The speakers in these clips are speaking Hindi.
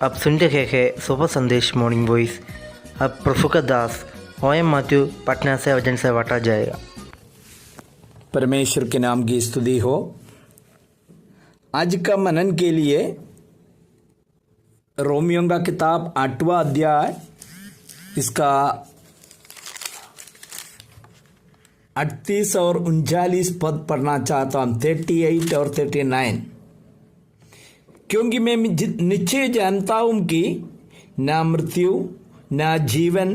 आप सुन रहे हैं सुबह संदेश मॉर्निंग वॉइस। अब प्रभु का दास ओएम मैथ्यू पटना से वचन से बांटा जाएगा। परमेश्वर के नाम की स्तुति हो। आज का मनन के लिए रोमियों का किताब 8वां अध्याय, इसका 38 और 39 पद पढ़ना चाहता हूँ, 38 और 39। क्योंकि मैं निश्चय जानता हूँ कि ना मृत्यु, ना जीवन,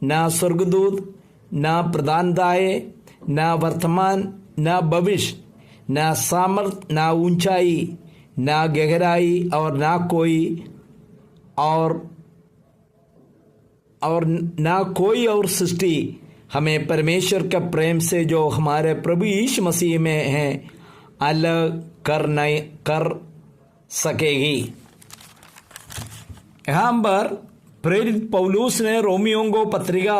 ना स्वर्गदूत, ना प्रधानताएं, ना वर्तमान, ना भविष्य, ना सामर्थ, ना ऊंचाई, ना गहराई और ना कोई और सृष्टि हमें परमेश्वर का प्रेम से जो हमारे प्रभु यीशु मसीह में है अलग कर सकेगी। यहाँ पर प्रेरित पौलुस ने रोमियों को पत्रिका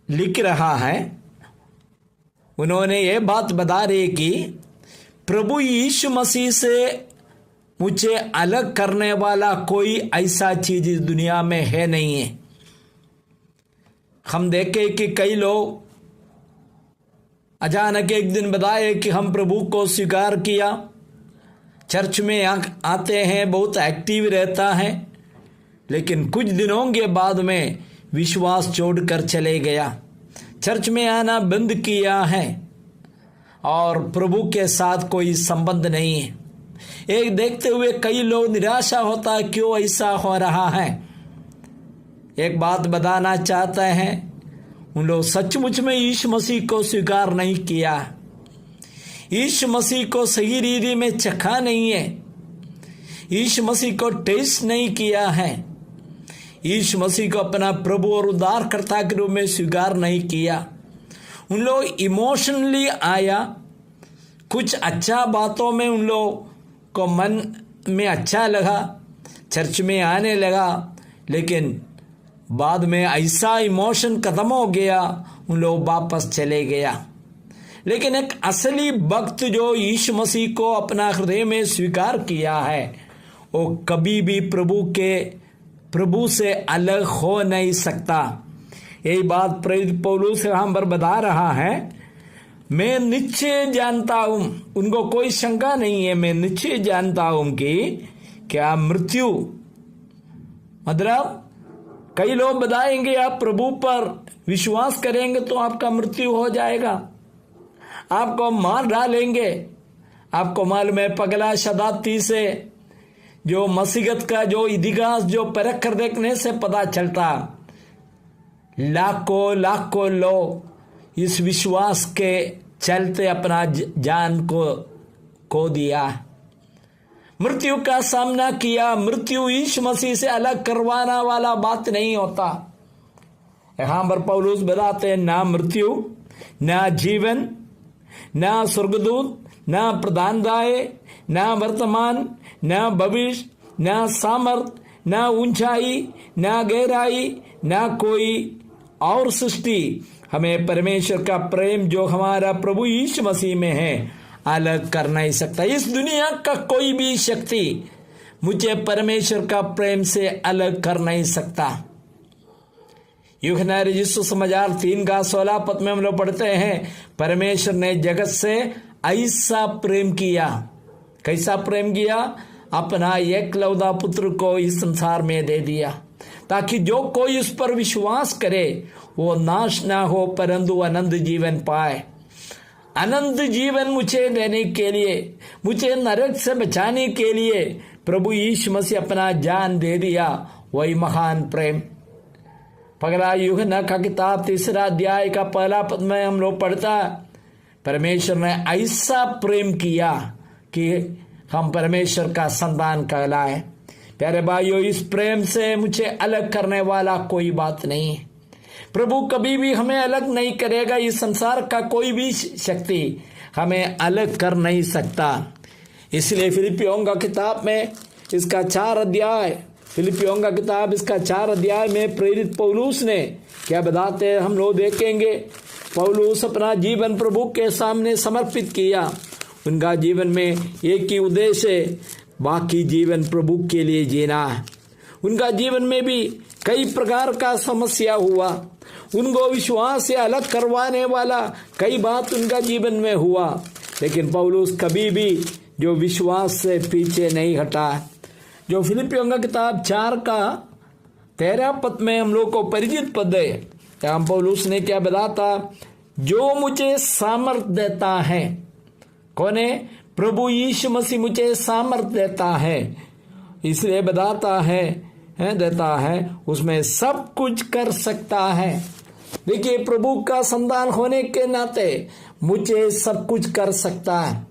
लिख रहा है। उन्होंने ये बात बता रही कि प्रभु यीशु मसीह से मुझे अलग करने वाला कोई ऐसा चीज इस दुनिया में है नहीं है। हम देखे कि कई लोग अचानक एक दिन बताए कि हम प्रभु को स्वीकार किया, चर्च में आते हैं, बहुत एक्टिव रहता है, लेकिन कुछ दिनों के बाद में विश्वास छोड़कर चले गया, चर्च में आना बंद किया है और प्रभु के साथ कोई संबंध नहीं है। एक देखते हुए कई लोग निराशा होता है, क्यों ऐसा हो रहा है। एक बात बताना चाहते हैं, उन लोग सचमुच में यीशु मसीह को स्वीकार नहीं किया, यीशु मसीह को सही रीति में चखा नहीं है, यीशु मसीह को टेस्ट नहीं किया है, यीशु मसीह को अपना प्रभु और उद्धारकर्ता के रूप में स्वीकार नहीं किया। उन लोग इमोशनली आया, कुछ अच्छा बातों में उन लोग को मन में अच्छा लगा, चर्च में आने लगा, लेकिन बाद में ऐसा इमोशन खत्म हो गया, उन लोग वापस चले गया। लेकिन एक असली भक्त जो यीशु मसीह को अपना हृदय में स्वीकार किया है, वो कभी भी प्रभु से अलग हो नहीं सकता। यही बात प्रेरित पौलुस यहाँ पर बता रहा है। मैं निश्चय जानता हूं, उनको कोई शंका नहीं है, मैं निश्चय जानता हूं कि क्या मृत्यु, मतलब कई लोग बताएंगे आप प्रभु पर विश्वास करेंगे तो आपका मृत्यु हो जाएगा, आपको मार डालेंगे। आपको मालूम है पगला शताब्दी से जो मसीहत का जो इतिहास जो परख कर देखने से पता चलता, लाखों लोग इस विश्वास के चलते अपना जान को खो दिया, मृत्यु का सामना किया। मृत्यु यीशु मसीह से अलग करवाना वाला बात नहीं होता। यहां पर पौलुस बताते हैं, ना मृत्यु, ना जीवन, ना स्वर्गदूत, ना प्रधानताएं, ना वर्तमान, ना भविष्य, ना सामर्थ, ना ऊंचाई, ना गहराई, ना कोई और सृष्टि हमें परमेश्वर का प्रेम जो हमारा प्रभु यीशु मसीह में है अलग कर नहीं सकता। इस दुनिया का कोई भी शक्ति मुझे परमेश्वर का प्रेम से अलग कर नहीं सकता। यूहन्ना रचित समाचार 3:16 पद में हम लोग पढ़ते हैं, परमेश्वर ने जगत से ऐसा प्रेम किया। कैसा प्रेम किया? अपना एकलौता पुत्र को इस संसार में दे दिया, ताकि जो कोई उस पर विश्वास करे वो नाश ना हो परंतु अनंत जीवन पाए। अनंत जीवन मुझे देने के लिए, मुझे नरक से बचाने के लिए प्रभु यीशु मसीह अपना जान दे दिया। वही महान प्रेम पगला यूहन्ना का किताब 3 अध्याय का 1 पद में हम लोग पढ़ता, परमेश्वर ने ऐसा प्रेम किया कि हम परमेश्वर का संतान कहलाए। प्यारे भाइयों, इस प्रेम से मुझे अलग करने वाला कोई बात नहीं है। प्रभु कभी भी हमें अलग नहीं करेगा। इस संसार का कोई भी शक्ति हमें अलग कर नहीं सकता। इसलिए फिलिपियों का किताब में इसका 4 अध्याय, फिलिपियों का किताब इसका 4 अध्याय में प्रेरित पौलुस ने क्या बताते हैं हम लोग देखेंगे। पौलुस अपना जीवन प्रभु के सामने समर्पित किया। उनका जीवन में एक ही उद्देश्य है, बाकी जीवन प्रभु के लिए जीना है। उनका जीवन में भी कई प्रकार का समस्या हुआ, उनको विश्वास से अलग करवाने वाला कई बात उनका जीवन में हुआ, लेकिन पौलुस कभी भी जो विश्वास से पीछे नहीं हटा। जो फिलिपियों का किताब 4 का 13 पद में हम लोग को परिचित पद है, यहाँ पौलुस ने क्या बताता, जो मुझे सामर्थ देता है, कौन है? प्रभु यीशु मसीह मुझे सामर्थ देता है, इसलिए बताता है देता है, उसमें सब कुछ कर सकता है। देखिए, प्रभु का संतान होने के नाते मुझे सब कुछ कर सकता है।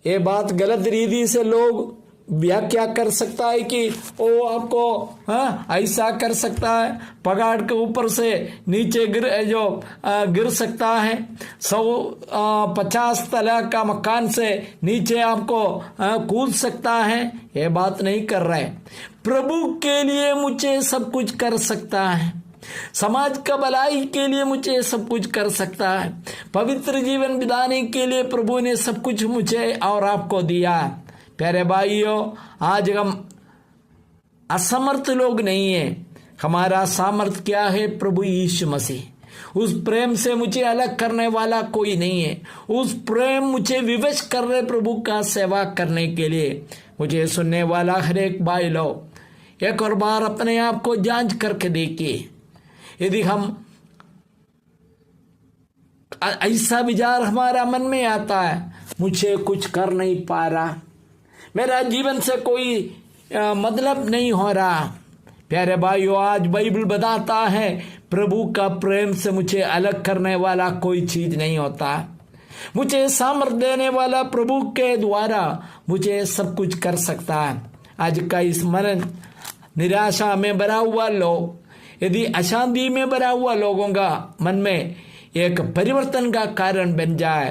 ये बात गलत रीति से लोग व्याख्या कर सकता है कि ओ आपको ऐसा कर सकता है, पहाड़ के ऊपर से नीचे गिर सकता है, 150 तला का मकान से नीचे आपको कूद सकता है। ये बात नहीं कर रहे। प्रभु के लिए मुझे सब कुछ कर सकता है, समाज का भलाई के लिए मुझे सब कुछ कर सकता है, पवित्र जीवन बिताने के लिए प्रभु ने सब कुछ मुझे और आपको दिया। प्यारे भाइयों, आज हम असमर्थ लोग नहीं हैं, हमारा सामर्थ क्या है? प्रभु यीशु मसीह। उस प्रेम से मुझे अलग करने वाला कोई नहीं है। उस प्रेम मुझे विवश कर रहे प्रभु का सेवा करने के लिए। मुझे सुनने वाला हर एक भाई लोग एक और बार अपने आप को जांच करके देखिए। यदि हम ऐसा विचार हमारा मन में आता है, मुझे कुछ कर नहीं पा रहा, मेरा जीवन से कोई मतलब नहीं हो रहा, प्यारे भाइयों, आज बाइबल बताता है प्रभु का प्रेम से मुझे अलग करने वाला कोई चीज नहीं होता। मुझे सामर्थ देने वाला प्रभु के द्वारा मुझे सब कुछ कर सकता है। आज का इस मन निराशा में भरा हुआ लोग, यदि अशांति में भरा हुआ लोगों का मन में एक परिवर्तन का कारण बन जाए,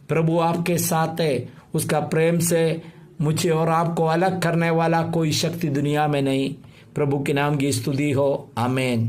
प्रभु आपके साथ है। उसका प्रेम से मुझे और आपको अलग करने वाला कोई शक्ति दुनिया में नहीं। प्रभु के नाम की स्तुति हो, आमीन।